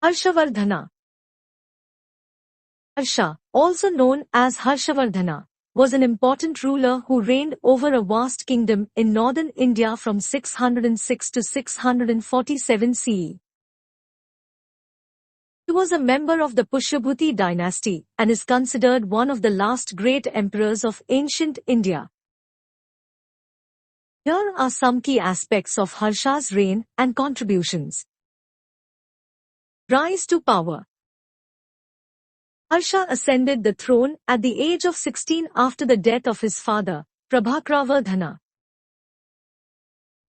Harshavardhana. Harsha, also known as Harshavardhana, was an important ruler who reigned over a vast kingdom in northern India from 606 to 647 CE. He was a member of the Pushyabhuti dynasty and is considered one of the last great emperors of ancient India. Here are some key aspects of Harsha's reign and contributions. Rise to power. Harsha ascended the throne at the age of 16 after the death of his father, Prabhakaravardhana.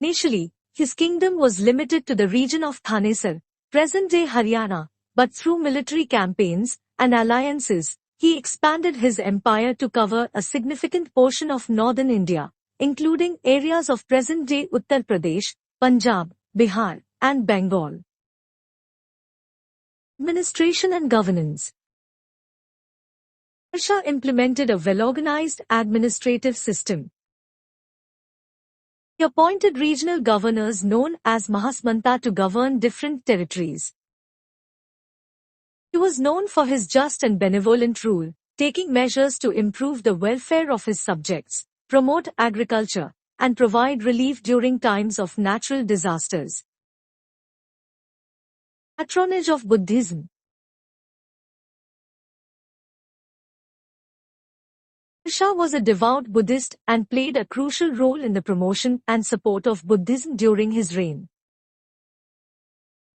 Initially, his kingdom was limited to the region of Thanesar, present-day Haryana, but through military campaigns and alliances, he expanded his empire to cover a significant portion of northern India, including areas of present-day Uttar Pradesh, Punjab, Bihar, and Bengal. Administration and governance. Harsha implemented a well-organized administrative system. He appointed regional governors known as Mahasmanta to govern different territories. He was known for his just and benevolent rule, taking measures to improve the welfare of his subjects, promote agriculture, and provide relief during times of natural disasters. Patronage of Buddhism. Harsha was a devout Buddhist and played a crucial role in the promotion and support of Buddhism during his reign.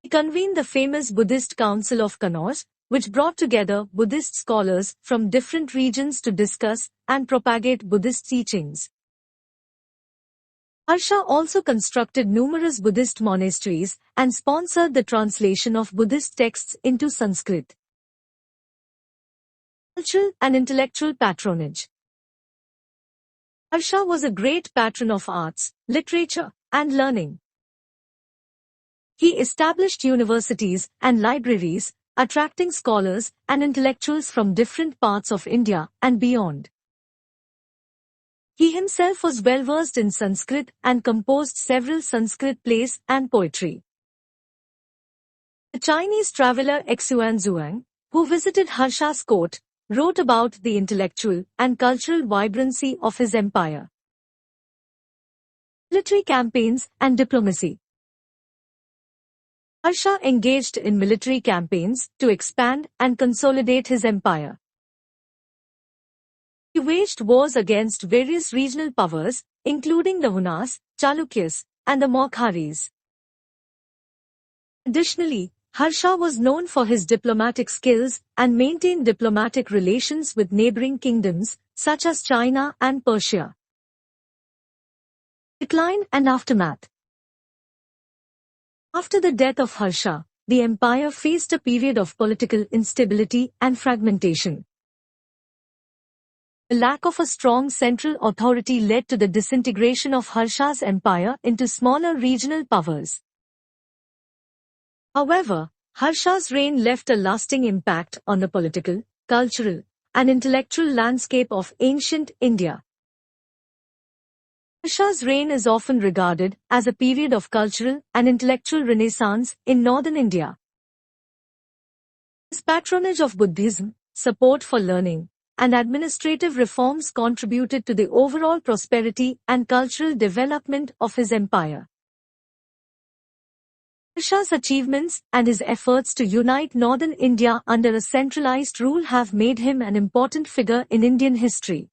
He convened the famous Buddhist Council of Kannauj, which brought together Buddhist scholars from different regions to discuss and propagate Buddhist teachings. Harsha also constructed numerous Buddhist monasteries and sponsored the translation of Buddhist texts into Sanskrit. Cultural and intellectual patronage. Harsha was a great patron of arts, literature, and learning. He established universities and libraries, attracting scholars and intellectuals from different parts of India and beyond. He himself was well versed in Sanskrit and composed several Sanskrit plays and poetry. The Chinese traveler Xuanzang, who visited Harsha's court, wrote about the intellectual and cultural vibrancy of his empire. Military campaigns and diplomacy. Harsha engaged in military campaigns to expand and consolidate his empire. He waged wars against various regional powers, including the Hunas, Chalukyas, and the Mauryaas. Additionally, Harsha was known for his diplomatic skills and maintained diplomatic relations with neighboring kingdoms, such as China and Persia. Decline and aftermath. After the death of Harsha, the empire faced a period of political instability and fragmentation. The lack of a strong central authority led to the disintegration of Harsha's empire into smaller regional powers. However, Harsha's reign left a lasting impact on the political, cultural, and intellectual landscape of ancient India. Harsha's reign is often regarded as a period of cultural and intellectual renaissance in northern India. His patronage of Buddhism, support for learning, and administrative reforms contributed to the overall prosperity and cultural development of his empire. Harsha's achievements and his efforts to unite northern India under a centralized rule have made him an important figure in Indian history.